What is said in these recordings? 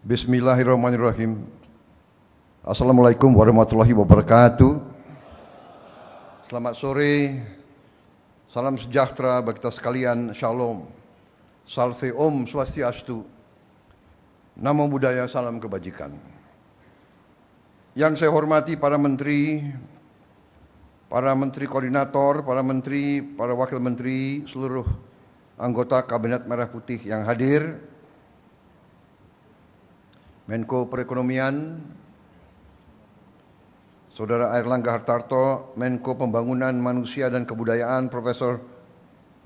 Bismillahirrahmanirrahim. Assalamualaikum warahmatullahi wabarakatuh. Selamat sore, salam sejahtera bagi kita sekalian, shalom, salve om swastiastu, namo buddhaya, salam kebajikan. Yang saya hormati para menteri koordinator, para menteri, para wakil menteri, seluruh anggota Kabinet Merah Putih yang hadir, Menko Perekonomian, Saudara Airlangga Hartarto, Menko Pembangunan Manusia dan Kebudayaan, Profesor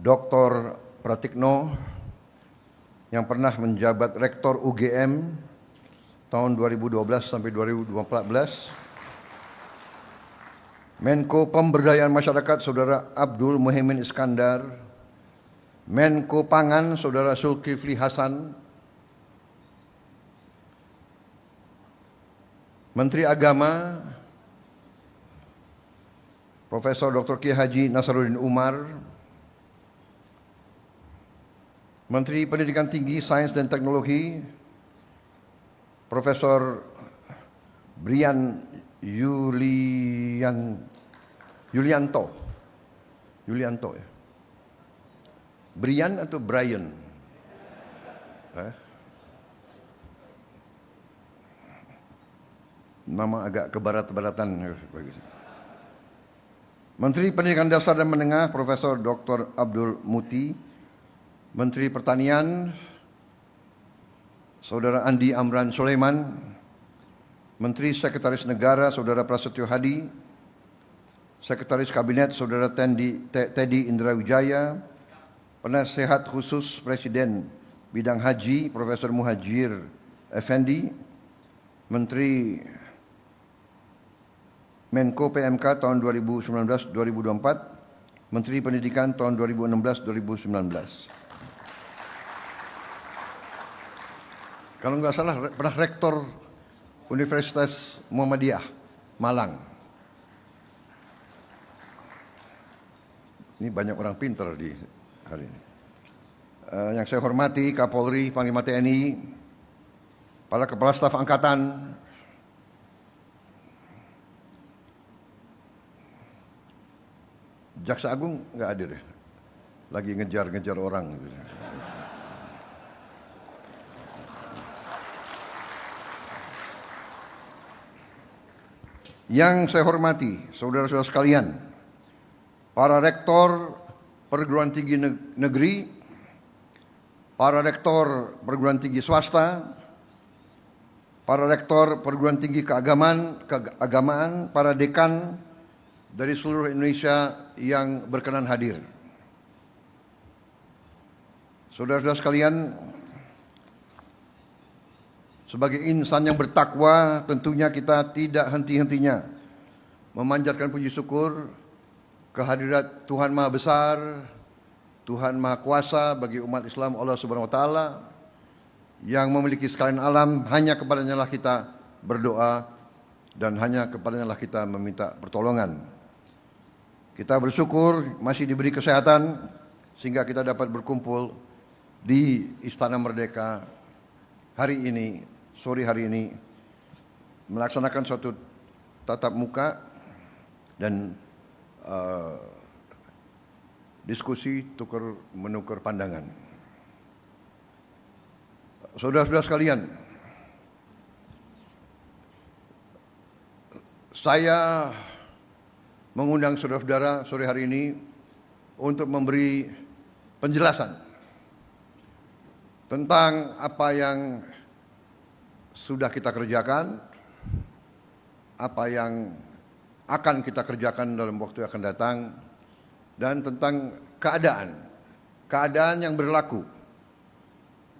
Dr. Pratikno, yang pernah menjabat Rektor UGM tahun 2012 sampai 2014, Menko Pemberdayaan Masyarakat, Saudara Abdul Muhaimin Iskandar, Menko Pangan, Saudara Zulkifli Hasan, Menteri Agama, Profesor Dr. Kiai Haji Nasaruddin Umar, Menteri Pendidikan Tinggi, Sains dan Teknologi, Profesor Brian Yulianto ya. Brian atau Brian? Nama agak kebarat-baratan. Menteri Pendidikan Dasar dan Menengah, Profesor Dr. Abdul Muti, Menteri Pertanian, Saudara Andi Amran Sulaiman, Menteri Sekretaris Negara, Saudara Prasetyo Hadi, Sekretaris Kabinet, Saudara Teddy Indra Wijaya, Penasehat Khusus Presiden Bidang Haji, Profesor Muhajir Effendi, Menteri Menko PMK tahun 2019-2024, Menteri Pendidikan tahun 2016-2019. Kalau nggak salah pernah Rektor Universitas Muhammadiyah Malang. Ini banyak orang pintar di hari ini. Yang saya hormati Kapolri, Panglima TNI, para Kepala Staf Angkatan, Jaksa Agung nggak hadir ya, lagi ngejar-ngejar orang. Yang saya hormati, saudara-saudara sekalian, para rektor perguruan tinggi negeri, para rektor perguruan tinggi swasta, para rektor perguruan tinggi keagamaan, para dekan dari seluruh Indonesia yang berkenan hadir. Saudara-saudara sekalian, sebagai insan yang bertakwa, tentunya kita tidak henti-hentinya memanjatkan puji syukur kehadirat Tuhan Maha Besar, Tuhan Maha Kuasa bagi umat Islam, Allah Subhanahu wa taala, yang memiliki sekalian alam. Hanya kepadanya lah kita berdoa dan hanya kepadanya lah kita meminta pertolongan. Kita bersyukur masih diberi kesehatan sehingga kita dapat berkumpul di Istana Merdeka hari ini, sore hari ini, melaksanakan suatu tatap muka dan diskusi menukar pandangan. Saudara-saudara sekalian, saya mengundang saudara-saudara sore hari ini untuk memberi penjelasan tentang apa yang sudah kita kerjakan, apa yang akan kita kerjakan dalam waktu yang akan datang, dan tentang keadaan yang berlaku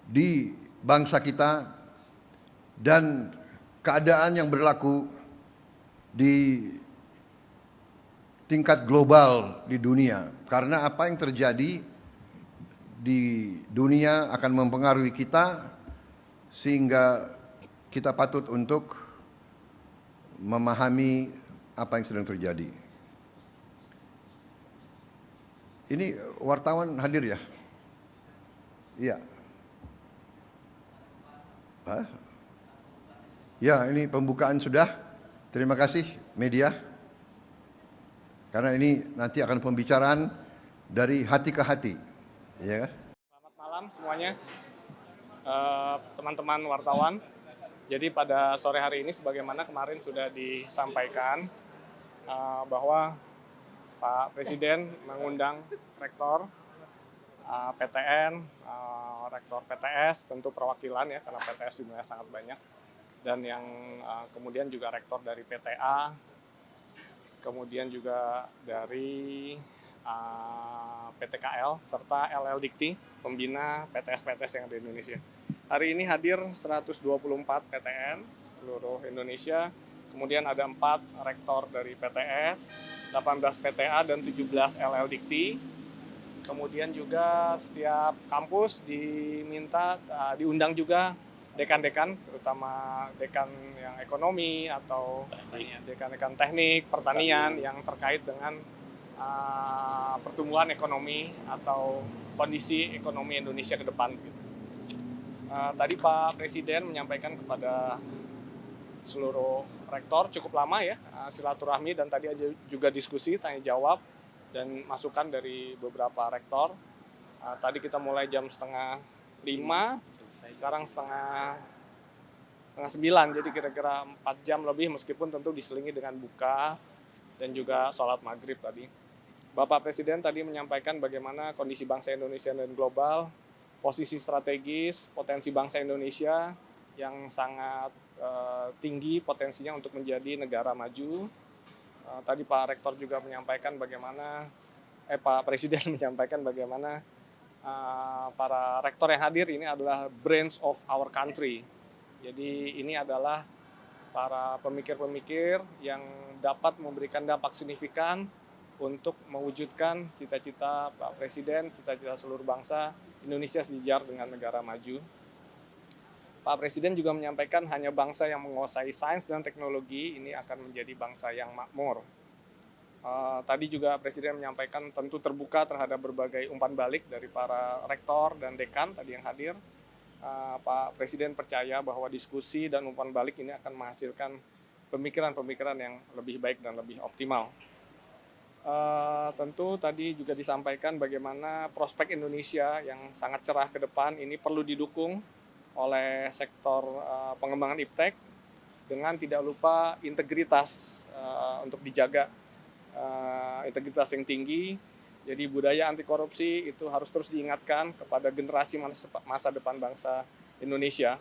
di bangsa kita dan keadaan yang berlaku di tingkat global di dunia. Karena apa yang terjadi di dunia akan mempengaruhi kita, sehingga kita patut untuk memahami apa yang sedang terjadi. Ini wartawan hadir ya? Iya. Hah? Ya, ini pembukaan sudah. Terima kasih media. Karena ini nanti akan pembicaraan dari hati ke hati. Ya kan? Selamat malam semuanya, teman-teman wartawan. Jadi pada sore hari ini sebagaimana kemarin sudah disampaikan bahwa Pak Presiden mengundang rektor PTN, rektor PTS, tentu perwakilan ya karena PTS jumlahnya sangat banyak, dan yang kemudian juga rektor dari PTA, kemudian juga dari PTKL, serta LL Dikti, pembina PTS-PTS yang ada di Indonesia. Hari ini hadir 124 PTN seluruh Indonesia, kemudian ada 4 rektor dari PTS, 18 PTA, dan 17 LL Dikti. Kemudian juga setiap kampus diundang juga dekan-dekan, terutama dekan yang ekonomi atau dekan-dekan teknik, pertanian yang terkait dengan pertumbuhan ekonomi atau kondisi ekonomi Indonesia ke depan. Tadi Pak Presiden menyampaikan kepada seluruh rektor cukup lama ya silaturahmi, dan tadi juga diskusi, tanya jawab, dan masukan dari beberapa rektor. Tadi kita mulai jam 4:30, sekarang setengah 9, jadi kira-kira 4 jam lebih, meskipun tentu diselingi dengan buka dan juga sholat maghrib tadi. Bapak Presiden tadi menyampaikan bagaimana kondisi bangsa Indonesia dan global, posisi strategis, potensi bangsa Indonesia yang sangat tinggi potensinya untuk menjadi negara maju. Tadi Pak Rektor juga menyampaikan bagaimana, Pak Presiden menyampaikan bagaimana para rektor yang hadir ini adalah brains of our country. Jadi ini adalah para pemikir-pemikir yang dapat memberikan dampak signifikan untuk mewujudkan cita-cita Pak Presiden, cita-cita seluruh bangsa Indonesia sejajar dengan negara maju. Pak Presiden juga menyampaikan hanya bangsa yang menguasai sains dan teknologi ini akan menjadi bangsa yang makmur. Tadi juga Presiden menyampaikan tentu terbuka terhadap berbagai umpan balik dari para rektor dan dekan tadi yang hadir. Pak Presiden percaya bahwa diskusi dan umpan balik ini akan menghasilkan pemikiran-pemikiran yang lebih baik dan lebih optimal. Tentu tadi juga disampaikan bagaimana prospek Indonesia yang sangat cerah ke depan ini perlu didukung oleh sektor pengembangan iptek dengan tidak lupa integritas untuk dijaga, integritas yang tinggi. Jadi budaya anti korupsi itu harus terus diingatkan kepada generasi masa depan bangsa Indonesia.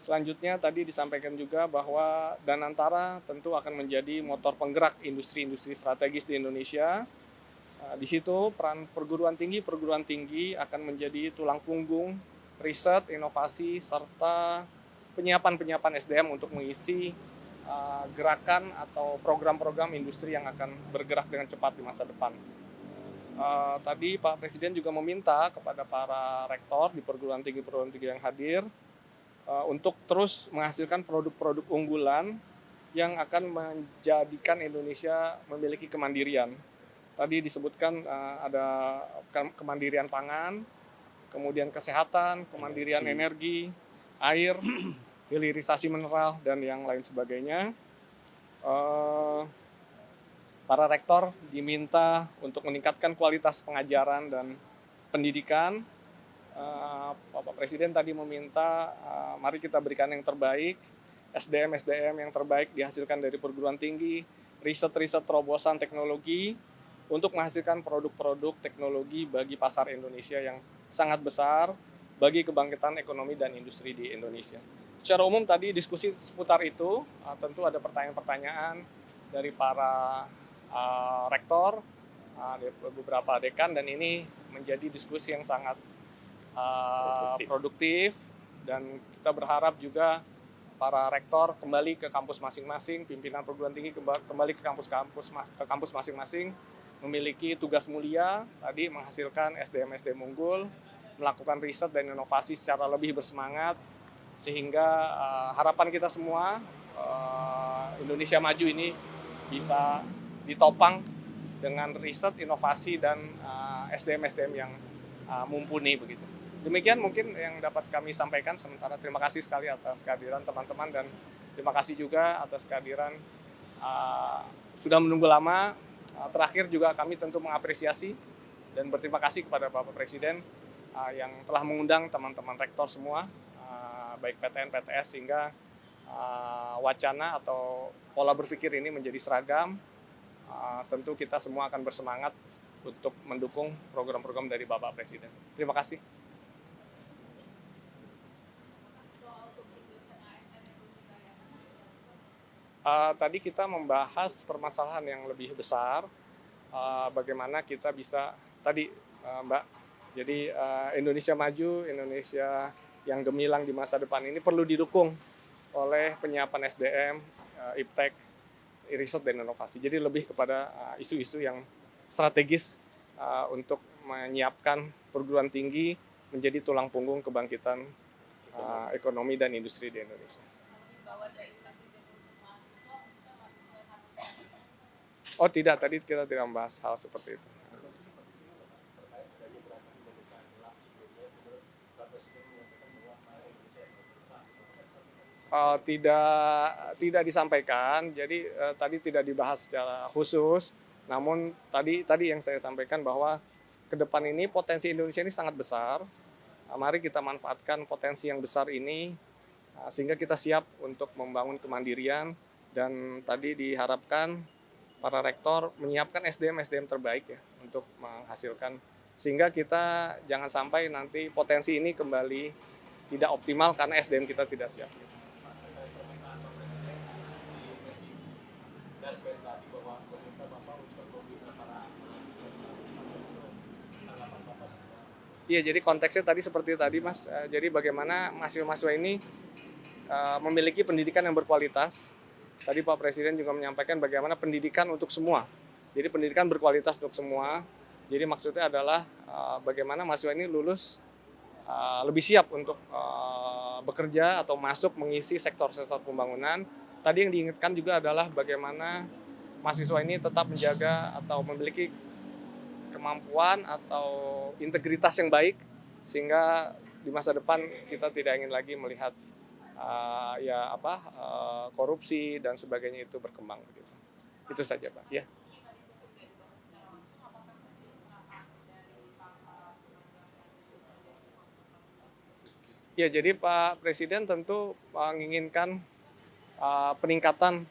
Selanjutnya tadi disampaikan juga bahwa Danantara tentu akan menjadi motor penggerak industri-industri strategis di Indonesia. Di situ peran perguruan tinggi akan menjadi tulang punggung riset, inovasi, serta penyiapan SDM untuk mengisi gerakan atau program-program industri yang akan bergerak dengan cepat di masa depan. Tadi Pak Presiden juga meminta kepada para rektor di perguruan tinggi yang hadir untuk terus menghasilkan produk-produk unggulan yang akan menjadikan Indonesia memiliki kemandirian. Tadi disebutkan ada kemandirian pangan, kemudian kesehatan, kemandirian energi, air, hilirisasi mineral, dan yang lain sebagainya. Para rektor diminta untuk meningkatkan kualitas pengajaran dan pendidikan. Bapak Presiden tadi meminta mari kita berikan yang terbaik, SDM yang terbaik dihasilkan dari perguruan tinggi, riset terobosan teknologi untuk menghasilkan produk-produk teknologi bagi pasar Indonesia yang sangat besar bagi kebangkitan ekonomi dan industri di Indonesia. Secara umum tadi diskusi seputar itu, tentu ada pertanyaan-pertanyaan dari para rektor, beberapa dekan, dan ini menjadi diskusi yang sangat produktif, dan kita berharap juga para rektor kembali ke kampus masing-masing, pimpinan perguruan tinggi kembali ke kampus masing-masing, memiliki tugas mulia tadi menghasilkan SDM unggul, melakukan riset dan inovasi secara lebih bersemangat, sehingga harapan kita semua Indonesia maju ini bisa ditopang dengan riset, inovasi, dan SDM yang mumpuni begitu. Demikian mungkin yang dapat kami sampaikan sementara. Terima kasih sekali atas kehadiran teman-teman dan terima kasih juga atas kehadiran sudah menunggu lama. Terakhir juga kami tentu mengapresiasi dan berterima kasih kepada Bapak Presiden yang telah mengundang teman-teman rektor semua, baik PTN, PTS, sehingga wacana atau pola berpikir ini menjadi seragam. Tentu kita semua akan bersemangat untuk mendukung program-program dari Bapak Presiden. Terima kasih. Tadi kita membahas permasalahan yang lebih besar, bagaimana kita bisa, tadi Mbak, jadi Indonesia maju, Indonesia yang gemilang di masa depan ini perlu didukung oleh penyiapan SDM, iptek, riset dan inovasi. Jadi lebih kepada isu-isu yang strategis untuk menyiapkan perguruan tinggi menjadi tulang punggung kebangkitan ekonomi dan industri di Indonesia. Oh tidak, tadi kita tidak membahas hal seperti itu. Tidak disampaikan, jadi tadi tidak dibahas secara khusus. Namun tadi yang saya sampaikan bahwa ke depan ini potensi Indonesia ini sangat besar. Mari kita manfaatkan potensi yang besar ini sehingga kita siap untuk membangun kemandirian, dan tadi diharapkan para rektor menyiapkan SDM terbaik ya untuk menghasilkan, sehingga kita jangan sampai nanti potensi ini kembali tidak optimal karena SDM kita tidak siap. Iya, jadi konteksnya tadi seperti tadi Mas, jadi bagaimana mahasiswa-mahasiswa ini memiliki pendidikan yang berkualitas. Tadi Pak Presiden juga menyampaikan bagaimana pendidikan untuk semua. Jadi pendidikan berkualitas untuk semua. Jadi maksudnya adalah bagaimana mahasiswa ini lulus lebih siap untuk bekerja atau masuk mengisi sektor-sektor pembangunan. Tadi yang diingatkan juga adalah bagaimana mahasiswa ini tetap menjaga atau memiliki kemampuan atau integritas yang baik, sehingga di masa depan kita tidak ingin lagi melihat korupsi dan sebagainya itu berkembang. Itu saja Pak. Ya. Ya, jadi Pak Presiden tentu menginginkan peningkatan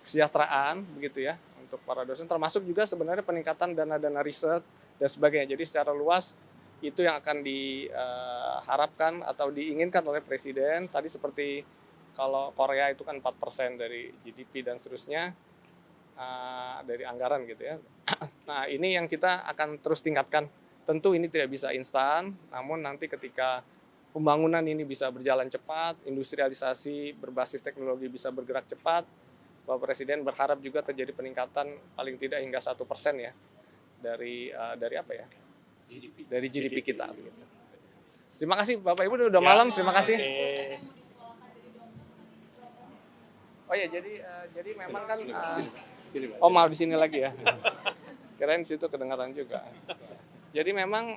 kesejahteraan begitu ya untuk para dosen, termasuk juga sebenarnya peningkatan dana-dana riset dan sebagainya. Jadi secara luas itu yang akan diharapkan atau diinginkan oleh Presiden. Tadi seperti kalau Korea itu kan 4% dari GDP dan seterusnya dari anggaran gitu ya. Nah ini yang kita akan terus tingkatkan. Tentu ini tidak bisa instan, namun nanti ketika pembangunan ini bisa berjalan cepat, industrialisasi berbasis teknologi bisa bergerak cepat, Bapak Presiden berharap juga terjadi peningkatan paling tidak hingga 1% ya dari apa ya? Dari GDP kita. Gitu. Terima kasih Bapak Ibu, udah malam. Terima kasih. Oh ya, jadi memang kan. Oh maaf, di sini lagi ya. Kirain situ kedengaran juga. Jadi memang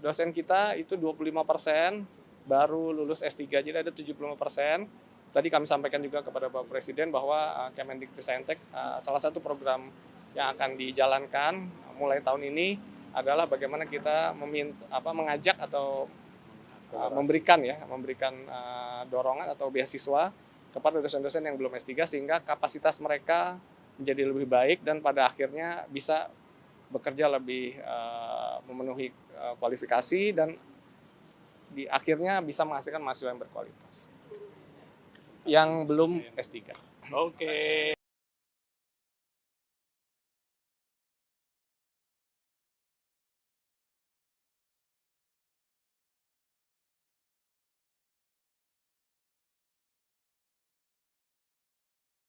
dosen kita itu 25% baru lulus S3, jadi ada 75%. Tadi kami sampaikan juga kepada Bapak Presiden bahwa Kemendikbudristek salah satu program yang akan dijalankan mulai tahun ini adalah bagaimana kita mengajak atau memberikan dorongan atau beasiswa kepada dosen-dosen yang belum S3 sehingga kapasitas mereka menjadi lebih baik dan pada akhirnya bisa bekerja lebih memenuhi kualifikasi dan di akhirnya bisa menghasilkan mahasiswa yang berkualitas yang belum S3. Oke.